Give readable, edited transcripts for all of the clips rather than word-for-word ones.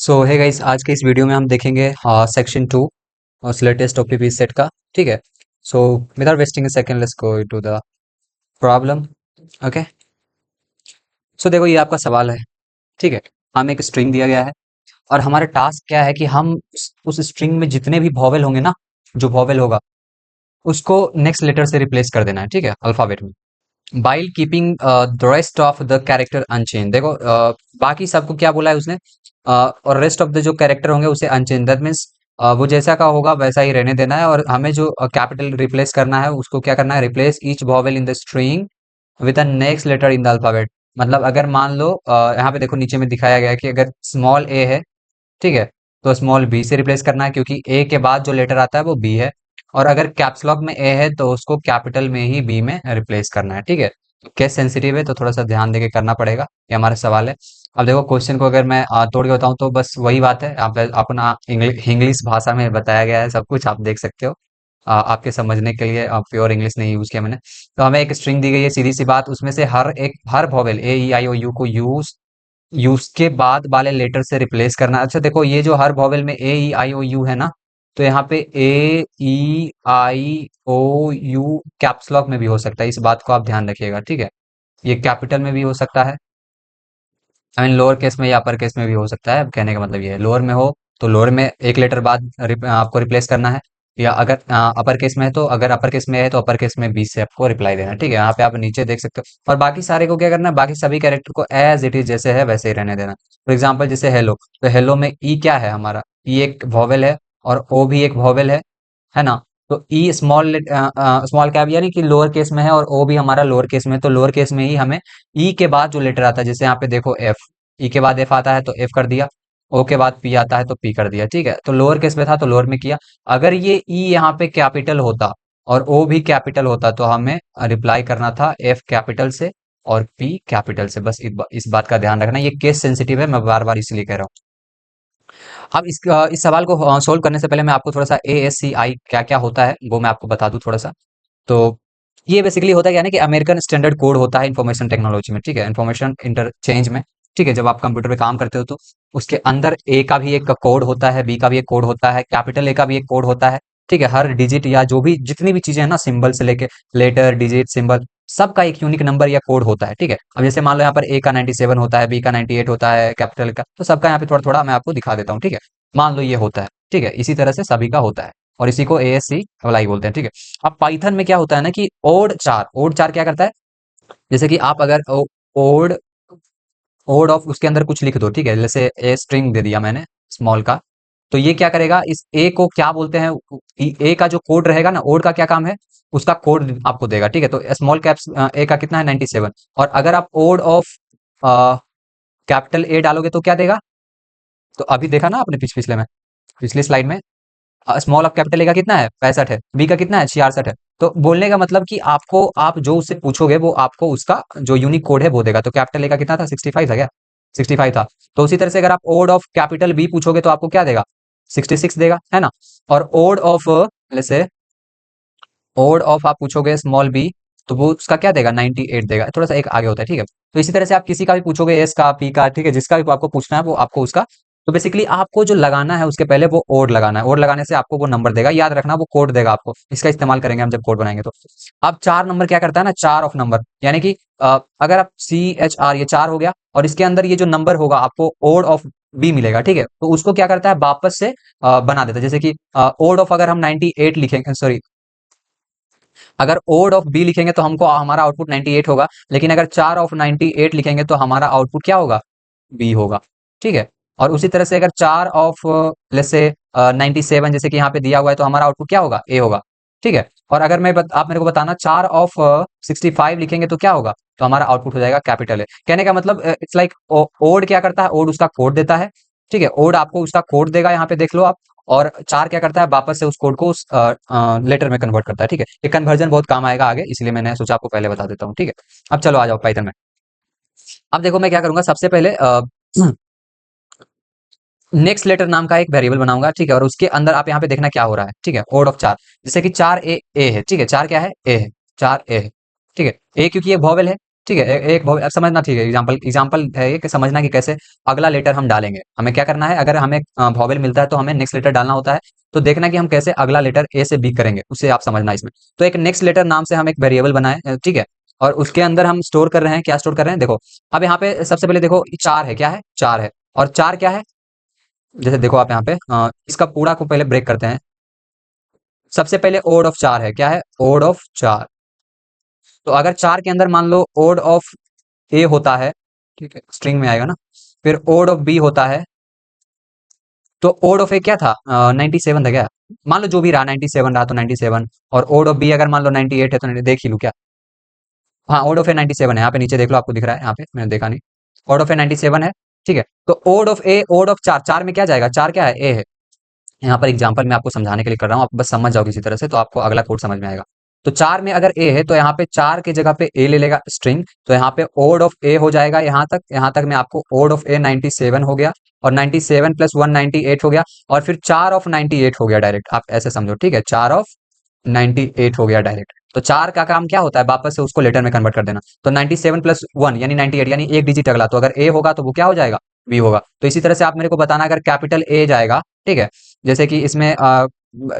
सो है गाइस, आज के इस वीडियो में हम देखेंगे सेक्शन 2 और लेटेस्ट ओपीपी सेट का। ठीक है। So without wasting a second, let's go to the problem. Okay. So देखो, ये आपका सवाल है। ठीक है। हमें एक स्ट्रिंग दिया गया है और हमारा टास्क क्या है कि हम उस स्ट्रिंग में जितने भी वॉवेल होंगे ना, जो वॉवेल होगा उसको नेक्स्ट लेटर से रिप्लेस कर देना है। ठीक है, अल्फाबेट में, while keeping the rest of the character unchanged. देखो, बाकी सबको क्या बोला है उसने, और रेस्ट ऑफ द जो कैरेक्टर होंगे उसे अनचेंज, दैट मीन्स वो जैसा का होगा वैसा ही रहने देना है। और हमें जो कैपिटल रिप्लेस करना है उसको क्या करना है, replace each vowel in the string with the next letter in the alphabet. मतलब अगर मान लो यहाँ पे देखो नीचे में दिखाया गया है कि अगर स्मॉल ए है, ठीक है, तो स्मॉल बी से रिप्लेस करना है क्योंकि ए के बाद जो लेटर आता है वो बी है। और अगर कैप्स लॉक में ए है तो उसको कैपिटल में ही बी में रिप्लेस करना है। ठीक है। केस सेंसिटिव है तो थोड़ा सा ध्यान देके करना पड़ेगा, ये हमारा सवाल है। अब देखो, क्वेश्चन को अगर मैं तोड़ के बताऊं तो बस वही बात है, आप अपना इंग्लिश भाषा में बताया गया है सब कुछ, आप देख सकते हो। आपके समझने के लिए प्योर इंग्लिश नहीं यूज किया मैंने। तो हमें एक स्ट्रिंग दी गई है, सीधी सी बात, उसमें से हर vowel A E I O U को यूज यूज के बाद वाले लेटर से रिप्लेस करना। अच्छा देखो, ये जो हर वॉवेल में ए ई आई ओ यू है ना, तो यहाँ पे ए E I O you caps lock में भी हो सकता है, इस बात को आप ध्यान रखिएगा। ठीक है। ये कैपिटल में भी हो सकता है, आई मीन लोअर केस में या अपर केस में भी हो सकता है। अब कहने का मतलब ये है, लोअर में हो तो लोअर में एक लेटर बाद आपको रिप्लेस करना है, या अगर अपर केस में है तो, अगर अपर केस में है तो अपर केस में बी से आपको रिप्लाई देना है। ठीक है, यहाँ पे आप नीचे देख सकते हो। और बाकी सारे को क्या करना है, बाकी सभी कैरेक्टर को एज इट इज जैसे है वैसे ही रहने देना। फॉर एग्जाम्पल जैसे हेलो, तो हेलो में ई क्या है हमारा, ई एक वॉवेल है और ओ भी एक वॉवेल है ना। तो ई स्मॉल कैप यानी कि लोअर केस में है और ओ भी हमारा लोअर केस में है, तो लोअर केस में ही हमें ई के बाद जो लेटर आता है, जैसे यहाँ पे देखो एफ, ई के बाद एफ आता है तो एफ कर दिया, ओ के बाद पी आता है तो पी कर दिया। ठीक है, तो लोअर केस में था तो लोअर में किया। अगर ये ई यहाँ पे कैपिटल होता और ओ भी कैपिटल होता तो हमें रिप्लाई करना था एफ कैपिटल से और पी कैपिटल से। बस इस बात का ध्यान रखना, ये केस सेंसिटिव है, मैं बार बार इसलिए कह रहा हूँ। अब इस सवाल को सोल्व करने से पहले मैं आपको थोड़ा सा ASCII क्या क्या होता है वो मैं आपको बता दूं थोड़ा सा। तो ये बेसिकली होता है क्या है ना, कि अमेरिकन स्टैंडर्ड कोड होता है इंफॉर्मेशन टेक्नोलॉजी में। ठीक है, इंफॉर्मेशन इंटरचेंज में। ठीक है, जब आप कंप्यूटर पे काम करते हो तो उसके अंदर ए का भी एक कोड होता है, बी का भी एक कोड होता है, कैपिटल ए का भी एक कोड होता है। ठीक है, हर डिजिट या जो भी जितनी भी चीजें हैं ना, सिंबल से लेके लेटर डिजिट सिंबल, सबका एक यूनिक नंबर या कोड होता है। ठीक है, अब जैसे मान लो यहाँ पर ए का 97 होता है, बी का 98 होता है, कैपिटल का, तो सबका यहाँ पे थोड़ा थोड़ा मैं आपको दिखा देता हूँ। ठीक है, मान लो ये होता है। ठीक है, इसी तरह से सभी का होता है और इसी को ASC अप्लाई बोलते हैं। ठीक है। अब पाइथन में क्या होता है ना कि ओड चार क्या करता है, जैसे कि आप अगर ओड ओड ऑफ उसके अंदर कुछ लिख दो। ठीक है, जैसे ए स्ट्रिंग दे दिया मैंने स्मॉल का, तो ये क्या करेगा, इस ए को क्या बोलते हैं, ए का जो कोड रहेगा ना, ओड का क्या काम है, उसका कोड आपको देगा। ठीक है, तो स्मॉल कैप्स ए का कितना है 97, और अगर आप ओड ऑफ कैपिटल ए डालोगे तो क्या देगा, तो अभी देखा ना आपने पिछले में, पिछली स्लाइड में, स्मॉल ऑफ कैपिटल ए का कितना है 65 है, बी का कितना है 66 है। तो बोलने का मतलब कि आपको, आप जो उससे पूछोगे वो आपको उसका जो यूनिक कोड है वो देगा। तो कैपिटल ए का कितना था, 65 था क्या, 65 था। तो उसी तरह से अगर आप ओड ऑफ कैपिटल बी पूछोगे तो आपको क्या देगा, 66 देगा, है ना। और ओड ऑफ, जैसे ओड ऑफ आप पूछोगे स्मॉल बी, तो वो उसका क्या देगा, 98 देगा, थोड़ा सा एक आगे होता है। ठीक है, तो इसी तरह से आप किसी का भी पूछोगे, एस का, पी का, ठीक है, जिसका भी आपको पूछना है वो आपको उसका, तो बेसिकली आपको जो लगाना है उसके पहले वो ओड लगाना है, ओड लगाने से आपको वो नंबर देगा, याद रखना वो कोड देगा आपको, इसका इस्तेमाल करेंगे हम जब कोड बनाएंगे तो। अब 4 नंबर क्या करता है ना, चार ऑफ नंबर, यानी कि अगर आप CHR, ये 4 हो गया और इसके अंदर ये जो नंबर होगा आपको ओड ऑफ बी मिलेगा। ठीक है, तो उसको क्या करता है, वापस से बना देता है। जैसे कि ओड ऑफ अगर हम 98 लिखेंगे, सॉरी, अगर ओड ऑफ बी लिखेंगे तो हमको हमारा आउटपुट 98 होगा, लेकिन अगर 4 ऑफ 98 लिखेंगे तो हमारा आउटपुट क्या होगा, बी होगा। ठीक है, और उसी तरह से अगर 4 ऑफ लेट्स से 97 जैसे कि यहाँ पे दिया हुआ है तो हमारा आउटपुट क्या होगा, ए होगा। ठीक है, और अगर आप मेरे को बताना 4 ऑफ 65 लिखेंगे तो क्या होगा, तो हमारा आउटपुट हो जाएगा कैपिटल है। कहने का मतलब इट्स लाइक ओड क्या करता है, ओड उसका कोड देता है। ठीक है, ओड आपको उसका कोड देगा, यहाँ पे देख लो आप। और 4 क्या करता है, वापस से उस कोड को उस लेटर में कन्वर्ट करता है। ठीक है, ये कन्वर्जन बहुत काम आएगा आगे, इसलिए मैंने सोचा आपको पहले बता देता हूँ। ठीक है, अब चलो आ जाओ पाइथन में। अब देखो मैं क्या करूंगा, सबसे पहले नेक्स्ट लेटर नाम का एक वेरिएबल बनाऊंगा। ठीक है, और उसके अंदर आप यहाँ पे देखना क्या हो रहा है। ठीक है, ओड ऑफ 4, जैसे कि 4 ए है। ठीक है, 4 क्या है, ए है, 4 ए है। ठीक है, ए क्योंकि ये वॉवेल है, ठीक है, एक अब समझना, ठीक है, एग्जांपल एग्जांपल है ये कि समझना कि कैसे अगला लेटर हम डालेंगे। हमें क्या करना है, अगर हमें वॉवेल मिलता है तो हमें नेक्स्ट लेटर डालना होता है। तो देखना कि हम कैसे अगला लेटर ए से बी करेंगे, उसे आप समझना इसमें। तो एक नेक्स्ट लेटर नाम से हम एक वेरिएबल बनाए, ठीक है, और उसके अंदर हम स्टोर कर रहे हैं, क्या स्टोर कर रहे हैं, देखो। अब यहाँ पे सबसे पहले देखो, चार है, क्या है, चार है। और चार क्या है, जैसे देखो आप यहाँ पे इसका पूरा को पहले ब्रेक करते हैं। सबसे पहले ओड ऑफ चार है, क्या है, ओड ऑफ चार। तो अगर चार के अंदर मान लो ओड ऑफ ए होता है, ठीक है, स्ट्रिंग में आएगा ना, फिर ओड ऑफ बी होता है। तो ओड ऑफ ए क्या था, 97 था क्या, मान लो जो भी रहा, 97 रहा तो 97। और ओड ऑफ बी अगर मान लो 98 है तो देख ही लू क्या। हाँ, ओड ऑफ ए 97 है, यहाँ पे नीचे देख लो, आपको दिख रहा है, यहाँ पे मैंने देखा नहीं। ओड ऑफ ए 97 है, ठीक है। तो ord of A, ord of चार, चार में क्या जाएगा, चार क्या है, ए है। यहाँ पर एग्जांपल मैं आपको समझाने के लिए कर रहा हूँ, आप बस समझ जाओ किसी तरह से, तो आपको अगला कोड समझ में आएगा। तो चार में अगर ए है तो यहाँ पे चार की जगह पे ए ले लेगा स्ट्रिंग, तो यहाँ पे ओड ऑफ ए हो जाएगा, यहाँ तक में आपको ओड ऑफ ए 97 हो गया, और 97 प्लस 1 98 हो गया, और फिर चार ऑफ 98 हो गया डायरेक्ट, आप ऐसे समझो, ठीक है, चार ऑफ 98 हो गया डायरेक्ट। तो चार का काम क्या होता है, वापस से उसको लेटर में कन्वर्ट कर देना। तो 97 प्लस 1 यानी 98, यानी एक डिजिट अगला, तो अगर ए होगा तो वो क्या हो जाएगा, बी होगा। तो इसी तरह से आप मेरे को बताना, अगर कैपिटल ए जाएगा, ठीक है, जैसे कि इसमें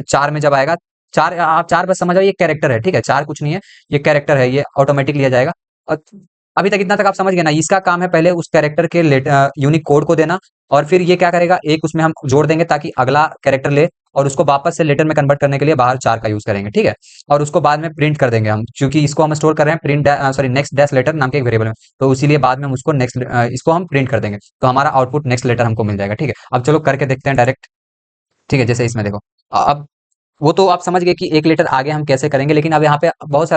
चार में जब आएगा, चार, आप चार बस समझ आओ, ये कैरेक्टर है, ठीक है, चार कुछ नहीं है, ये कैरेक्टर है, ये ऑटोमेटिक लिया जाएगा। और अभी तक इतना तक आप समझ गए ना, इसका काम है पहले उस कैरेक्टर के यूनिक कोड को देना, और फिर ये क्या करेगा, एक उसमें हम जोड़ देंगे ताकि अगला कैरेक्टर ले, और उसको वापस से लेटर में कन्वर्ट करने के लिए बाहर चार का यूज करेंगे, ठीक है। और उसको बाद में प्रिंट कर देंगे हम, क्योंकि इसको हम स्टोर कर रहे हैं print, sorry, next dash letter नाम के एक वेरिएबल में, तो इसीलिए बाद में हम उसको नेक्स्ट, इसको हम प्रिंट कर देंगे, तो हमारा आउटपुट नेक्स्ट लेटर हमको मिल जाएगा, ठीक है। अब चलो करके देखते हैं डायरेक्ट, ठीक है, जैसे इसमें देखो। अब वो तो आप समझ गए कि एक लेटर आगे हम कैसे करेंगे, लेकिन अब यहाँ पे बहुत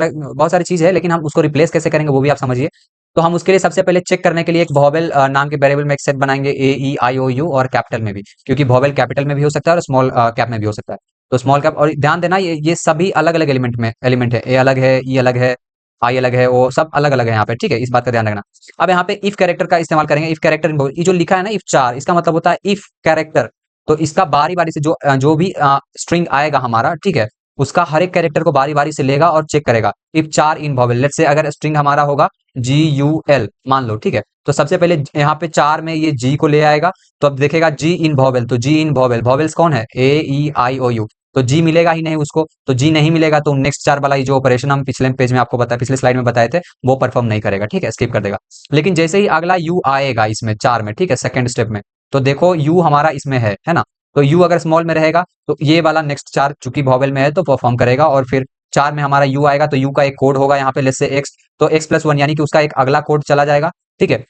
सारी चीज है, लेकिन हम उसको रिप्लेस कैसे करेंगे वो भी आप समझिए। तो हम उसके लिए सबसे पहले चेक करने के लिए एक वॉवेल नाम के वेरिएबल में एक सेट बनाएंगे, ए ई आई ओ यू, और कैपिटल में भी, क्योंकि वॉवेल कैपिटल में भी हो सकता है और स्मॉल कैप में भी हो सकता है। तो स्मॉल कैप, और ध्यान देना ये सभी अलग अलग एलिमेंट है, ए अलग है, ई अलग है, आई अलग है, वो सब अलग अलग है यहाँ पे, ठीक है, इस बात का ध्यान रखना। अब यहाँ पे इफ कैरेक्टर का इस्तेमाल करेंगे, इफ कैरेक्टर, ये जो लिखा है ना इफ चार, इसका मतलब होता है इफ कैरेक्टर। तो इसका बारी बारी से जो भी स्ट्रिंग आएगा हमारा, ठीक है, उसका हर एक कैरेक्टर को बारी बारी से लेगा और चेक करेगा। इफ चार इन वॉवेल, लेट्स से अगर स्ट्रिंग हमारा होगा GUL मान लो, ठीक है, तो सबसे पहले यहाँ पे चार में ये जी को ले आएगा, तो अब देखेगा जी इन वॉवेल, तो जी इन वॉवेल, वॉवेल्स कौन है, AEIOU, तो जी मिलेगा ही नहीं उसको, तो जी नहीं मिलेगा तो नेक्स्ट चार वाला जो ऑपरेशन हम पिछले पेज में आपको बताया, पिछले स्लाइड में बताए थे, वो परफॉर्म नहीं करेगा, ठीक है, स्किप कर देगा। लेकिन जैसे ही अगला यू आएगा इसमें चार में, ठीक है, सेकंड स्टेप में, तो देखो यू हमारा इसमें है ना, तो यू अगर स्मॉल में रहेगा तो ये वाला नेक्स्ट चार चूंकि वॉवेल में है तो परफॉर्म करेगा, और फिर चार में हमारा यू आएगा तो यू का एक कोड होगा यहाँ पे, लेट्स से एक्स, तो एक्स प्लस वन यानी कि उसका एक अगला कोड चला जाएगा, ठीक है,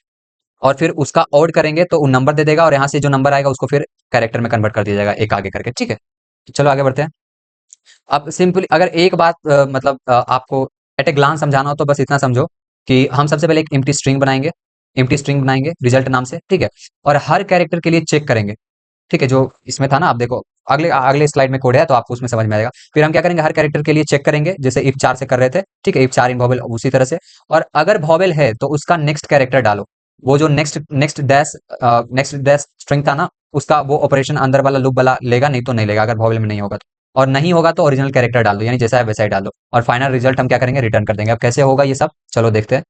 और फिर उसका ऑड करेंगे तो नंबर दे देगा, और यहाँ से जो नंबर आएगा उसको फिर कैरेक्टर में कन्वर्ट कर दिया जाएगा एक आगे करके, ठीक है। चलो आगे बढ़ते हैं। अब सिंपली अगर एक बात मतलब आपको एट ए ग्लांस समझाना हो तो बस इतना समझो कि हम सबसे पहले एक एम्प्टी स्ट्रिंग बनाएंगे रिजल्ट नाम से, ठीक है, और हर कैरेक्टर के लिए चेक करेंगे, ठीक है, जो इसमें था ना, आप देखो अगले अगले स्लाइड में कोड है तो आपको उसमें समझ में आएगा। फिर हम क्या करेंगे, हर कैरेक्टर के लिए चेक करेंगे, जैसे इफ चार से कर रहे थे, ठीक है, इफ चार इन वॉवेल उसी तरह से, और अगर वॉवेल है तो उसका नेक्स्ट कैरेक्टर डालो, वो जो नेक्स्ट डैश स्ट्रिंग था ना, उसका वो ऑपरेशन अंदर वाला लूप वाला लेगा, नहीं तो नहीं लेगा, अगर वॉवेल में नहीं होगा तो, और नहीं होगा तो ओरिजिनल कैरेक्टर डाल दो, यानी जैसा है वैसा ही डाल दो, और फाइनल रिजल्ट हम क्या करेंगे, रिटर्न कर देंगे। अब कैसे होगा ये सब, चलो देखते हैं।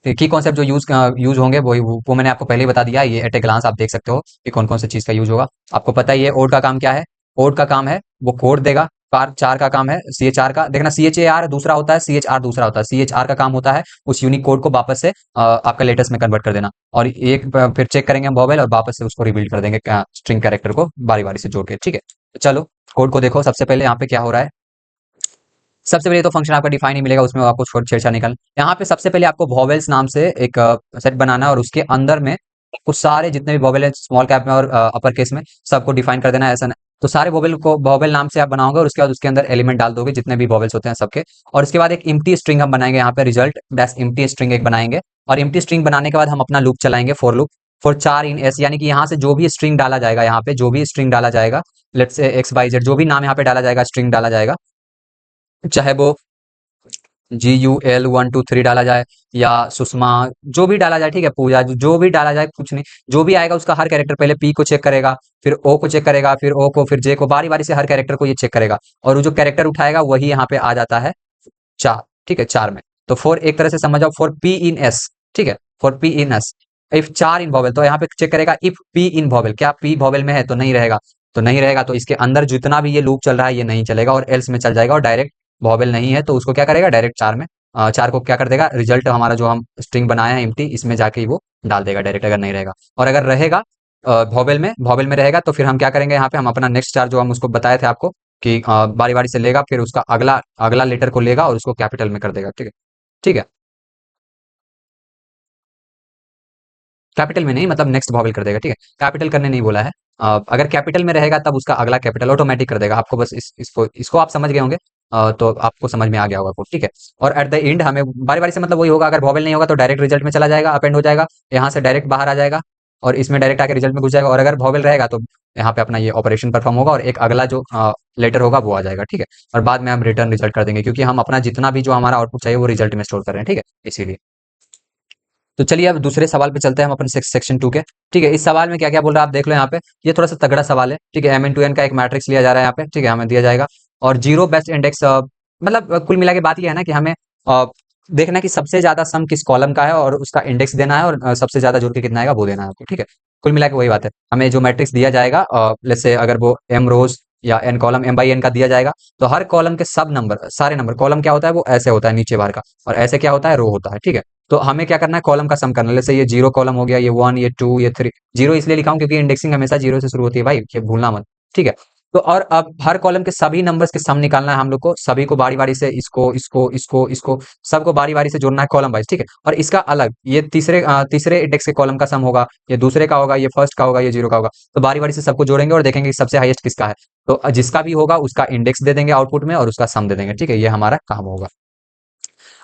की कॉन्सेप्ट जो यूज होंगे वो मैंने आपको पहले ही बता दिया, ये एट ए ग्लांस आप देख सकते हो कि कौन कौन सी चीज का यूज होगा। आपको पता ही है ओड का काम क्या है, ओड का काम है वो कोड देगा, कार चार का काम है CHR का, देखना CHAR दूसरा होता है, CHR दूसरा होता है, CHR का काम होता है उस यूनिक कोड को वापस से आपका लेटेस्ट में कन्वर्ट कर देना, और एक फिर चेक करेंगे हम वॉवेल और वापस से उसको रिबिल्ड कर देंगे स्ट्रिंग कैरेक्टर को बारी बारी से जोड़ के, ठीक है। तो चलो कोड को देखो, सबसे पहले यहाँ पे क्या हो रहा है। सबसे पहले तो फंक्शन आपका डिफाइन ही मिलेगा, उसमें आपको छोड़ छेड़छाड़ निकल, यहाँ पे सबसे पहले आपको वॉवेल्स नाम से एक सेट बनाना है, और उसके अंदर में कुछ सारे जितने भी वॉवेल है स्मॉल कैप में और अपर केस में सबको डिफाइन कर देना है, ऐसा नहीं। तो सारे वॉवेल को वॉवेल नाम से आप बनाओगे, और उसके बाद उसके अंदर एलिमेंट डाल दोगे जितने भी वॉवेल्स होते हैं सबके, और उसके बाद एक इम्प्टी स्ट्रिंग हम बनाएंगे, यहाँ पे रिजल्ट डैश इम्प्टी स्ट्रिंग एक बनाएंगे, और इम्प्टी स्ट्रिंग बनाने के बाद हम अपना लूप चलाएंगे, फॉर लूप, फॉर चार इन एस, यानी कि यहाँ से जो भी स्ट्रिंग डाला जाएगा, यहाँ पे जो भी स्ट्रिंग डाला जाएगा, लेट्स से XYZ जो भी नाम यहाँ पे डाला जाएगा, स्ट्रिंग डाला जाएगा, चाहे वो GUL 1 2 3 डाला जाए या सुषमा, जो भी डाला जाए, ठीक है, पूजा, जो भी डाला जाए, कुछ नहीं, जो भी आएगा उसका हर कैरेक्टर पहले P को चेक करेगा, फिर O को चेक करेगा, फिर O को, फिर J को, बारी बारी से हर कैरेक्टर को ये चेक करेगा, और वो जो कैरेक्टर उठाएगा वही यहाँ पे आ जाता है चार, ठीक है, चार में। तो फॉर एक तरह से समझ जाओ फॉर पी इन एस, ठीक है, for P in S, if 4 in vowel, तो यहाँ पे चेक करेगा इफ पी इन वॉवेल, क्या पी वॉवेल में है, तो नहीं रहेगा, तो नहीं रहेगा, तो इसके अंदर जितना भी ये लूप चल रहा है ये नहीं चलेगा और एल्स में चल जाएगा, और डायरेक्ट वॉवेल नहीं है तो उसको क्या करेगा, डायरेक्ट 4 में, 4 को क्या कर देगा, रिजल्ट हमारा जो हम स्ट्रिंग बनाया है एम्प्टी, इसमें जाके ही वो डाल देगा डायरेक्ट, अगर नहीं रहेगा। और अगर रहेगा वॉवेल में रहेगा, तो फिर हम क्या करेंगे, यहाँ पे हम अपना नेक्स्ट चार जो हम उसको बताए थे आपको कि बारी बारी से लेगा, फिर उसका अगला अगला लेटर को लेगा और उसको कैपिटल में कर देगा, ठीक है, ठीक है, कैपिटल में नहीं, मतलब नेक्स्ट वॉवेल कर देगा, ठीक है, कैपिटल करने नहीं बोला है। अगर कैपिटल में रहेगा तब उसका अगला कैपिटल ऑटोमेटिक कर देगा, आपको बस इसको आप समझ गए होंगे, तो आपको समझ में आ गया होगा कोड, ठीक है। और एट द एंड हमें बारी बारी से, मतलब वही होगा, अगर वॉवेल नहीं होगा तो डायरेक्ट रिजल्ट में चला जाएगा, अपेंड हो जाएगा, यहाँ से डायरेक्ट बाहर आ जाएगा और इसमें डायरेक्ट आके रिजल्ट में घुस जाएगा, और अगर वॉवेल रहेगा तो यहाँ पे अपना ये ऑपरेशन परफॉर्म होगा और एक अगला जो लेटर होगा वो आ जाएगा, ठीक है। और बाद में हम रिटर्न रिजल्ट कर देंगे, क्योंकि हम अपना जितना भी जो हमारा आउटपुट चाहिए वो रिजल्ट में स्टोर कर रहे हैं, ठीक है, इसीलिए। तो चलिए अब दूसरे सवाल पे चलते हैं हम अपन सेक्शन 2 के, ठीक है। इस सवाल में क्या क्या बोल रहा है आप देख लो यहाँ पे, ये थोड़ा सा तगड़ा सवाल है, ठीक है। एम एन टू एन का एक मैट्रिक्स लिया जा रहा है यहाँ पे, ठीक है, हमें दिया जाएगा, और जीरो बेस्ट इंडेक्स, मतलब कुल मिला के बात ये है ना कि हमें देखना है कि सबसे ज्यादा सम किस कॉलम का है और उसका इंडेक्स देना है, और सबसे ज्यादा जोड़ के कितना आएगा वो देना है आपको, ठीक है। कुल मिला के वही बात है, हमें जो मैट्रिक्स दिया जाएगा, लेट्स से अगर वो एम रोज या N columns M by N का दिया जाएगा, तो हर कॉलम के सब नंबर, सारे नंबर, कॉलम क्या होता है वो ऐसे होता है नीचे बार का, और ऐसे क्या होता है रो होता है, ठीक है। तो हमें क्या करना है, कॉलम का सम करना है, जैसे ये जीरो कॉलम हो गया, ये वन, ये टू, ये थ्री, जीरो इसलिए लिखा हूं क्योंकि इंडेक्सिंग हमेशा जीरो से शुरू होती है भाई, ये भूलना मत, ठीक है। तो और अब हर कॉलम के सभी नंबर्स के सम निकालना है हम लोग को, सभी को बारी बारी से, इसको इसको इसको इसको सबको बारी बारी से जोड़ना है कॉलम वाइज, ठीक है। और इसका अलग, ये तीसरे इंडेक्स के कॉलम का सम होगा, ये दूसरे का होगा, ये फर्स्ट का होगा, ये जीरो का होगा, तो बारी बारी से सबको जोड़ेंगे और देखेंगे कि सबसे हाईएस्ट किसका है, तो जिसका भी होगा उसका इंडेक्स दे देंगे आउटपुट में और उसका सम दे देंगे, ठीक है, ये हमारा काम होगा।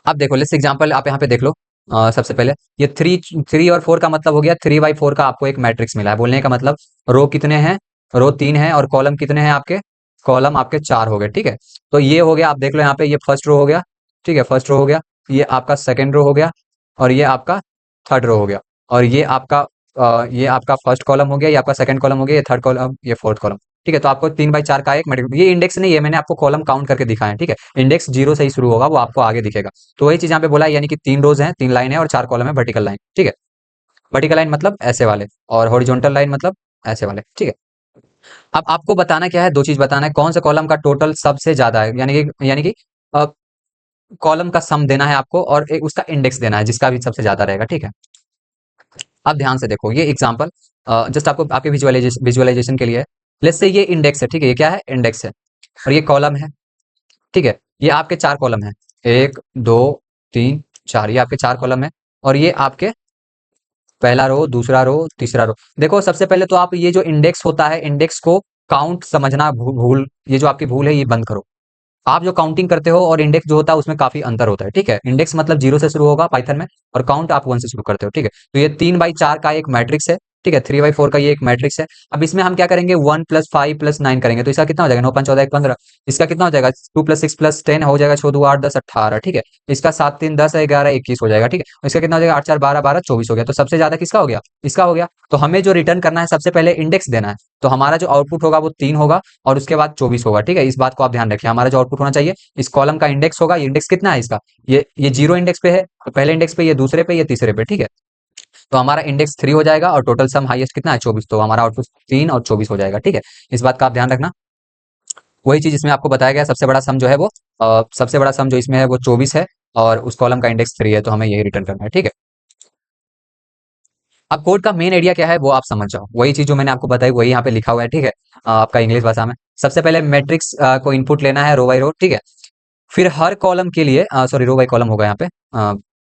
अब देखो लेट्स एग्जांपल आप यहाँ पे देख लो, सबसे पहले ये थ्री थ्री और फोर का मतलब हो गया, 3 बाई 4 का आपको एक मैट्रिक्स मिला है, बोलने का मतलब रो कितने हैं, रो 3 है, और कॉलम कितने हैं आपके, कॉलम आपके 4 हो गए, ठीक है। तो ये हो गया, आप देख लो यहाँ पे, ये फर्स्ट रो हो गया, ठीक है, फर्स्ट रो हो गया, ये आपका सेकंड रो हो गया, और ये आपका थर्ड रो हो गया, और ये आपका फर्स्ट कॉलम हो गया, ये आपका सेकंड कॉलम हो गया, ये थर्ड कॉलम, ये फोर्थ कॉलम, ठीक है। तो आपको 3 बाई 4 का एक मैट्रिक्स, ये इंडेक्स नहीं है, मैंने आपको कॉलम काउंट करके दिखाया है, ठीक है, इंडेक्स जीरो से ही शुरू होगा, वो आपको आगे दिखेगा। तो वही चीज यहाँ पे बोला है, यानी कि 3 रोज हैं, 3 लाइन है और 4 कॉलम है, वर्टिकल लाइन, ठीक है। वर्टिकल लाइन मतलब ऐसे वाले, और हॉरिजॉन्टल लाइन मतलब ऐसे वाले, ठीक है। अब आपको बताना क्या है, दो चीज बताना है, कौन से कॉलम का टोटल सबसे ज्यादा है, यानी कि कॉलम का सम देना है आपको, और एक उसका इंडेक्स देना है जिसका भी सबसे ज्यादा रहेगा, ठीक है। अब ध्यान से देखो, ये एग्जांपल जस्ट आपको आपके विजुअलाइजेशन के लिए है। लेट्स से ये इंडेक्स है, ठीक है, ये क्या है, इंडेक्स है, और ये कॉलम है, ठीक है। ये आपके 4 कॉलम है, 1 2 3 4, ये आपके 4 कॉलम है, और ये आपके पहला रो, दूसरा रो, तीसरा रो। देखो सबसे पहले तो आप ये जो इंडेक्स होता है, इंडेक्स को काउंट समझना भूल, ये जो आपकी भूल है ये बंद करो। आप जो काउंटिंग करते हो और इंडेक्स जो होता है उसमें काफी अंतर होता है, ठीक है। इंडेक्स मतलब जीरो से शुरू होगा पाइथन में, और काउंट आप 1 से शुरू करते हो, ठीक है। तो ये 3 बाई 4 का एक मैट्रिक्स है, ठीक है, 3 बाई 4 का ये एक मैट्रिक्स है। अब इसमें हम क्या करेंगे, 1 + 5 + 9 करेंगे, तो इसका कितना हो जाएगा, 9 × 5 = 14 = 15, इसका कितना हो जाएगा, 2 + 6 + 10 हो जाएगा, 6 2 8 10 18, ठीक है। इसका 7 3 10 11 21 हो जाएगा, ठीक है। इसका कितना हो जाएगा, 8 4 12 12 24 हो गया। तो सबसे ज्यादा किसका हो गया, इसका हो गया। तो हमें जो रिटर्न करना है, सबसे पहले इंडेक्स देना है, तो हमारा जो आउटपुट होगा वो 3 होगा, और उसके बाद 24 होगा, ठीक है। इस बात को आप ध्यान रखिए, हमारा जो आउटपुट होना चाहिए, इस कॉलम का इंडेक्स होगा, ये इंडेक्स कितना है इसका, ये जीरो इंडेक्स पे है, तो पहले इंडेक्स पे, ये दूसरे पे, ये तीसरे पे, ठीक है। तो हमारा इंडेक्स 3 हो जाएगा, और टोटल सम हाईएस्ट कितना है, 24, तो हमारा आउटपुट 3 और 24 हो जाएगा, ठीक है। इस बात का आप ध्यान रखना। वही चीज इसमें आपको बताया गया, सबसे बड़ा सम जो है वो सबसे बड़ा सम जो इसमें है वो 24 है, और उस कॉलम का इंडेक्स 3 है, तो हमें यही रिटर्न करना है, ठीक है। अब कोड का मेन आइडिया क्या है वो आप समझ जाओ, वही चीज जो मैंने आपको बताई वही यहाँ पे लिखा हुआ है, ठीक है, आपका इंग्लिश भाषा में। सबसे पहले मैट्रिक्स को इनपुट लेना है रो बाई रो, ठीक है। फिर हर कॉलम के लिए, सॉरी रो बाई कॉलम होगा यहाँ पे,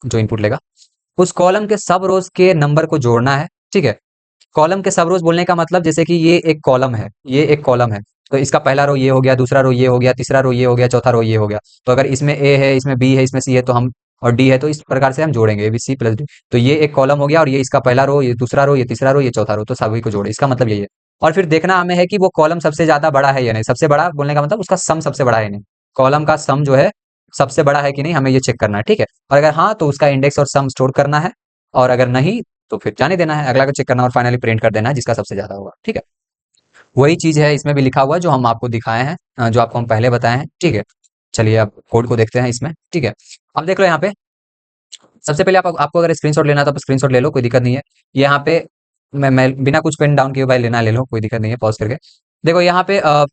जो इनपुट लेगा उस कॉलम के सब रोज के नंबर को जोड़ना है, ठीक है। कॉलम के सब रोज बोलने का मतलब, जैसे कि ये एक कॉलम है, ये एक कॉलम है, तो इसका पहला रो ये हो गया, दूसरा रो ये हो गया, तीसरा रो ये हो गया, चौथा रो ये हो गया। तो अगर इसमें ए है, इसमें बी है, इसमें सी है, तो हम, और डी है, तो इस प्रकार से हम जोड़ेंगे, A B C plus D. तो ये एक कॉलम हो गया, और ये इसका पहला रो, ये दूसरा रो, ये तीसरा रो, ये चौथा रो, तो सभी को जोड़े, इसका मतलब यही है। और फिर देखना हमें है कि वो कॉलम सबसे ज्यादा बड़ा है या नहीं, सबसे बड़ा बोलने का मतलब उसका सम सबसे बड़ा है या नहीं, कॉलम का सम जो है सबसे बड़ा है कि नहीं, हमें ये चेक करना है, ठीक है। और अगर हाँ, तो उसका इंडेक्स और सम स्टोर करना है, और अगर नहीं तो फिर जाने देना है, अगला को चेक करना और फाइनली प्रिंट कर देना है जिसका सबसे ज्यादा होगा, ठीक है। वही चीज है इसमें भी लिखा हुआ है जो हम आपको दिखाए हैं, जो आपको हम पहले बताए हैं, ठीक है। चलिए अब कोड को देखते हैं इसमें, ठीक है। अब देख लो यहाँ पे, सबसे पहले आपको अगर स्क्रीनशॉट लेना था तो स्क्रीनशॉट ले लो, कोई दिक्कत नहीं है। यहाँ पे मैं बिना कुछ पेन डाउन किए भाई लेना ले लो, कोई दिक्कत नहीं है, पॉज करके देखो यहाँ पे आप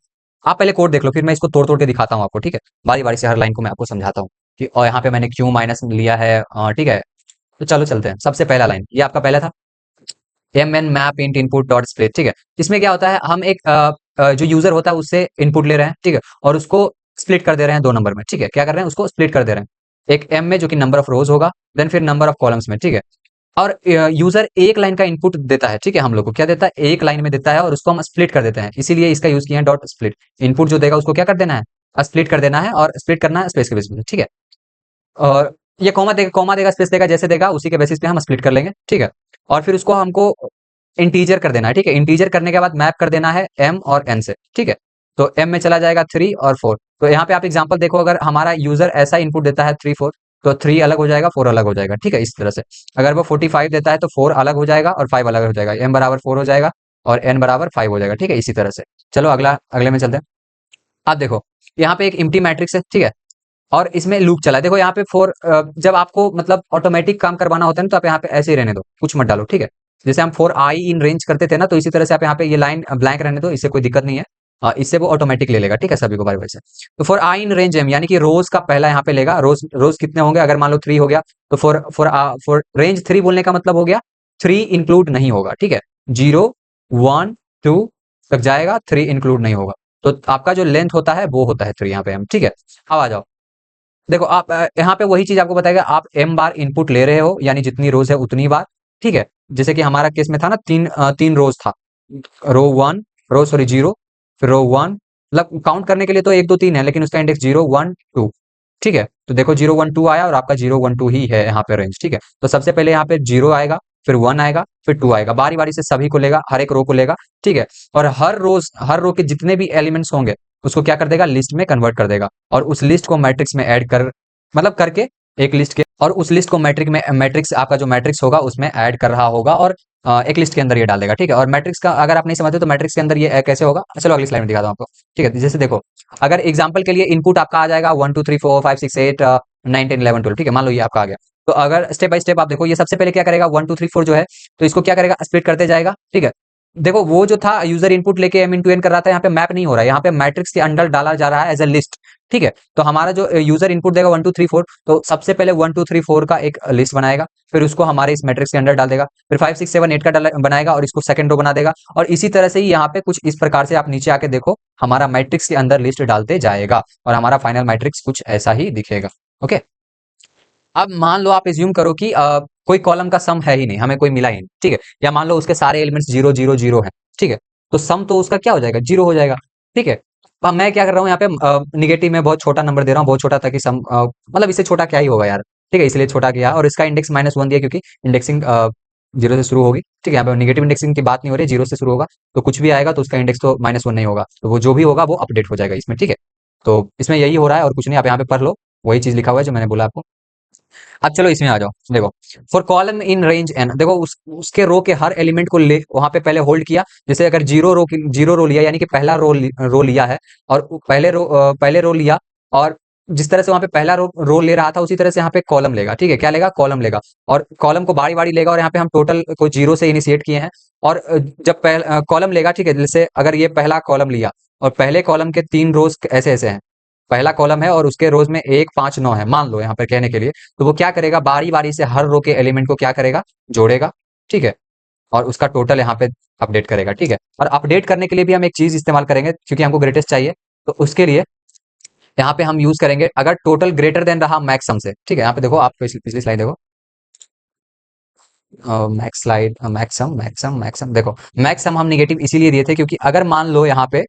पहले कोड देख लो, फिर मैं इसको तोड़ तोड़ के दिखाता हूँ आपको, ठीक है। बारी बारी से हर लाइन को मैं आपको समझाता हूँ कि और यहाँ पे मैंने क्यों माइनस लिया है, ठीक है। तो चलो चलते हैं, सबसे पहला लाइन ये आपका पहला था, M N map int input dot split, ठीक है। इसमें क्या होता है, हम एक जो यूजर होता है उससे इनपुट ले रहे हैं, ठीक है, और उसको स्प्लिट कर दे रहे हैं दो नंबर में, ठीक है। क्या कर रहे हैं, उसको स्प्लिट कर दे रहे हैं, एक एम में जो कि नंबर ऑफ रोज होगा, देन फिर नंबर ऑफ कॉलम्स में, ठीक है। और यूजर एक लाइन का इनपुट देता है, ठीक है, हम लोग को क्या देता है, एक लाइन में देता है और उसको हम स्प्लिट कर देते हैं, इसीलिए इसका यूज किया है डॉट स्प्लिट। इनपुट जो देगा उसको क्या कर देना है, स्प्लिट कर देना है, और स्प्लिट करना है स्पेस के बेसिस पे, ठीक है। और ये कॉमा देगा, स्पेस देगा, जैसे देगा उसी के बेसिस पे हम स्प्लिट कर लेंगे, ठीक है। और फिर उसको हमको इंटीजर कर देना है, ठीक है। इंटीजर करने के बाद मैप कर देना है एम और एन से, ठीक है। तो एम में चला जाएगा 3 और 4। तो यहाँ पे आप एग्जांपल देखो, अगर हमारा यूजर ऐसा इनपुट देता है 3 4, तो 3 अलग हो जाएगा, 4 अलग हो जाएगा, ठीक है, इस तरह से। अगर वो 45 देता है तो 4 अलग हो जाएगा और 5 अलग हो जाएगा, एम बराबर 4 हो जाएगा और एन बराबर 5 हो जाएगा, ठीक है, इसी तरह से। चलो अगले में चलते हैं। आप देखो यहाँ पे एक इम्प्टी मैट्रिक्स है, ठीक है, और इसमें लूप चला है। देखो यहाँ पे जब आपको मतलब ऑटोमेटिक काम करवाना होता है ना, तो आप यहाँ पे ऐसे ही रहने दो, कुछ मत डालो, ठीक है। जैसे हम 4 i इन रेंज करते थे ना, तो इसी तरह से आप यहाँ पे ये लाइन ब्लैंक रहने दो, इससे कोई दिक्कत नहीं है। इससे वो ऑटोमेटिक ले लेगा, ठीक है, सभी को बारी बारी से। तो 4 i इन रेंज एम, यानी कि रोज का पहला यहाँ पे लेगा, रोज रोज कितने होंगे, अगर मान लो 3 हो गया, तो फोर रेंज 3 बोलने का मतलब हो गया 3 इंक्लूड नहीं होगा, ठीक है। 0 1 2 तक जाएगा, 3 इंक्लूड नहीं होगा। तो आपका जो लेंथ होता है वो होता है 3 यहाँ पे हम, ठीक है। अब आ जाओ, देखो आप यहाँ पे वही चीज आपको बताएगा, आप एम बार इनपुट ले रहे हो, यानी जितनी रोज है उतनी बार, ठीक है। जैसे कि हमारा केस में था ना, तीन रोज था, रो सॉरी 0, फिर रो 1, मतलब काउंट करने के लिए तो 1 2 3 है, लेकिन उसका इंडेक्स 0 1 2, ठीक है। तो देखो 0 1 2 आया और आपका 0 1 2 ही है यहाँ पे रेंज, ठीक है। तो सबसे पहले यहाँ पे 0 आएगा, फिर 1 आएगा, फिर 2 आएगा, बारी बारी से सभी को लेगा, हर एक रो को लेगा, ठीक है। और हर रो के जितने भी एलिमेंट्स होंगे उसको क्या कर देगा, लिस्ट में कन्वर्ट कर देगा, और उस लिस्ट को मैट्रिक्स में ऐड कर, मतलब करके एक लिस्ट के, और उस लिस्ट को मैट्रिक्स आपका जो मैट्रिक्स होगा उसमें ऐड कर रहा होगा, और एक लिस्ट के अंदर ये डाल देगा, ठीक है। और मैट्रिक्स का अगर आप नहीं समझते तो मैट्रिक्स के अंदर ये कैसे होगा, चलो अगली स्लाइड में दिखाता हूँ आपको, ठीक है। जैसे देखो, अगर एग्जाम्पल के लिए इनपुट आपका आ जाएगा 1 2 3 4 5 6 8 9 10 11 12, ठीक है, मान लो ये आपका आ गया। तो अगर स्टेप बाय स्टेप आप देखो, ये सबसे पहले क्या करेगा, 1 2 3 4 जो है, तो इसको क्या करेगा, स्प्लिट करते जाएगा, ठीक है। देखो वो जो था यूजर इनपुट लेके एम इंटू एन कर रहा था, यहाँ पे मैप नहीं हो रहा है, यहाँ पे मैट्रिक्स के अंदर डाला जा रहा है एज ए लिस्ट, ठीक है। तो हमारा जो यूजर इनपुट देगा 1 2 3 4, तो सबसे पहले 1 2 3 4 का एक लिस्ट बनाएगा, फिर उसको हमारे इस मैट्रिक्स के अंदर डाल देगा, फिर 5 6 7 8 का बनाएगा और इसको सेकंड रो बना देगा, और इसी तरह से ही यहाँ पे कुछ इस प्रकार से आप नीचे आके देखो, हमारा मैट्रिक्स के अंदर लिस्ट डालते जाएगा और हमारा फाइनल मैट्रिक्स कुछ ऐसा ही दिखेगा, ओके। अब मान लो आप एज्यूम करो कि कोई कॉलम का सम है ही नहीं, हमें कोई मिला ही नहीं, ठीक है, या मान लो उसके सारे एलिमेंट्स 0 0 0 है, ठीक है। तो सम तो उसका क्या हो जाएगा, 0 हो जाएगा, ठीक है। अब मैं क्या कर रहा हूँ यहाँ पे, निगेटिव में बहुत छोटा नंबर दे रहा हूँ, बहुत छोटा, ताकि सम मतलब इससे छोटा क्या ही होगा यार, ठीक है, इसलिए छोटा किया, और इसका इंडेक्स -1 दिया क्योंकि इंडेक्सिंग 0 से शुरू होगी, ठीक है। यहाँ पे निगेटिव इंडेक्सिंग की बात नहीं हो रही, 0 से शुरू होगा, तो कुछ भी आएगा तो उसका इंडेक्स तो -1 नहीं होगा, तो वो जो भी होगा वो अपडेट हो जाएगा इसमें, ठीक है। तो इसमें यही हो रहा है और कुछ नहीं, आप यहाँ पे पढ़ लो, वही चीज लिखा हुआ है जो मैंने बोला आपको। अब चलो इसमें आ जाओ, देखो for column in range N, देखो उसके रो के हर एलिमेंट को ले वहां पे पहले होल्ड किया, जैसे अगर जीरो रो लिया, यानी कि पहला रो लिया है, और पहले रो लिया, और जिस तरह से वहां पे पहला रो ले रहा था उसी तरह से यहाँ पे कॉलम लेगा, ठीक है, क्या लेगा, कॉलम लेगा, और कॉलम को बारी बारी लेगा, और यहाँ पे हम टोटल को 0 से इनिशिएट किए हैं, और जब कॉलम लेगा, ठीक है, जैसे अगर ये पहला कॉलम लिया और पहले कॉलम के 3 रोज ऐसे ऐसे हैं, पहला कॉलम है और उसके रोज में 1 5 9 है, मान लो यहाँ पर कहने के लिए, तो वो क्या करेगा, बारी बारी से हर रो के एलिमेंट को क्या करेगा, जोड़ेगा, ठीक है, और उसका टोटल यहाँ पे अपडेट करेगा, ठीक है। और अपडेट करने के लिए भी हम एक चीज इस्तेमाल करेंगे, क्योंकि हमको ग्रेटेस्ट चाहिए, तो उसके लिए यहाँ पे हम यूज करेंगे, अगर टोटल ग्रेटर देन रहा मैक्सम से, ठीक है। यहाँ पे देखो, आप पिछली स्लाइड देखो, max slide, Maxam Maxam Maxam, देखो मैक्सम हम निगेटिव इसीलिए दिए थे क्योंकि अगर मान लो यहाँ पे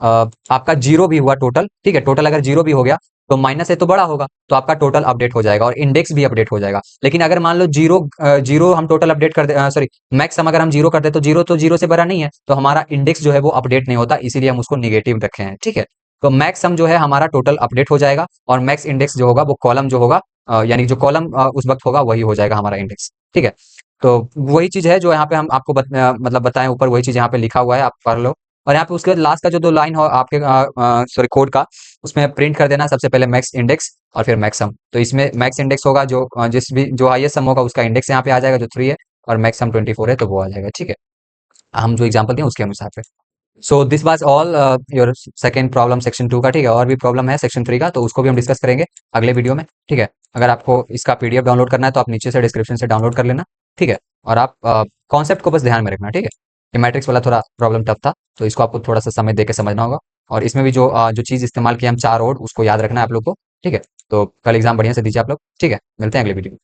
आपका 0 भी हुआ टोटल, ठीक है, टोटल अगर 0 भी हो गया तो माइनस है तो बड़ा होगा, तो आपका टोटल अपडेट हो जाएगा और इंडेक्स भी अपडेट हो जाएगा। लेकिन अगर मान लो जीरो हम टोटल अपडेट कर दे, सॉरी मैक्सम अगर हम 0 कर दे, तो 0 से बड़ा नहीं है, तो हमारा इंडेक्स जो है वो अपडेट नहीं होता, इसीलिए हम उसको निगेटिव रखे हैं, ठीक है। तो मैक्स सम जो है हमारा टोटल अपडेट हो जाएगा, और मैक्स इंडेक्स जो होगा वो कॉलम जो होगा, यानी जो कॉलम उस वक्त होगा वही हो जाएगा हमारा इंडेक्स, ठीक है। तो वही चीज है जो यहाँ पे हम आपको मतलब बताएं, ऊपर वही चीज यहाँ पे लिखा हुआ है, आप पढ़ लो, और यहाँ पे उसके बाद लास्ट का जो दो लाइन हो आपके सॉरी कोड का, उसमें प्रिंट कर देना सबसे पहले मैक्स इंडेक्स और फिर मैक्स सम। तो इसमें मैक्स इंडेक्स होगा जो जिस भी जो हाईएस्ट सम होगा उसका इंडेक्स यहाँ पे आ जाएगा जो 3 है, और मैक्स सम 24 है तो वो आ जाएगा, ठीक है। हम जो एग्जांपल दिए उसके अनुसार पे। So this was all your second problem section 2 का, ठीक है। और भी प्रॉब्लम है सेक्शन 3 का, तो उसको भी हम डिस्कस करेंगे अगले वीडियो में, ठीक है। अगर आपको इसका पीडीएफ डाउनलोड करना है तो आप नीचे से डिस्क्रिप्शन से डाउनलोड कर लेना, ठीक है। और आप कॉन्सेप्ट को बस ध्यान में रखना, ठीक है। ये मैट्रिक्स वाला थोड़ा प्रॉब्लम टफ था, तो इसको आपको थोड़ा सा समय दे के समझना होगा। और इसमें भी जो चीज़ इस्तेमाल की हम चार और उसको याद रखना है आप लोग को, ठीक है। तो कल एग्जाम बढ़िया से दीजिए आप लोग, ठीक है। मिलते हैं अगले वीडियो में।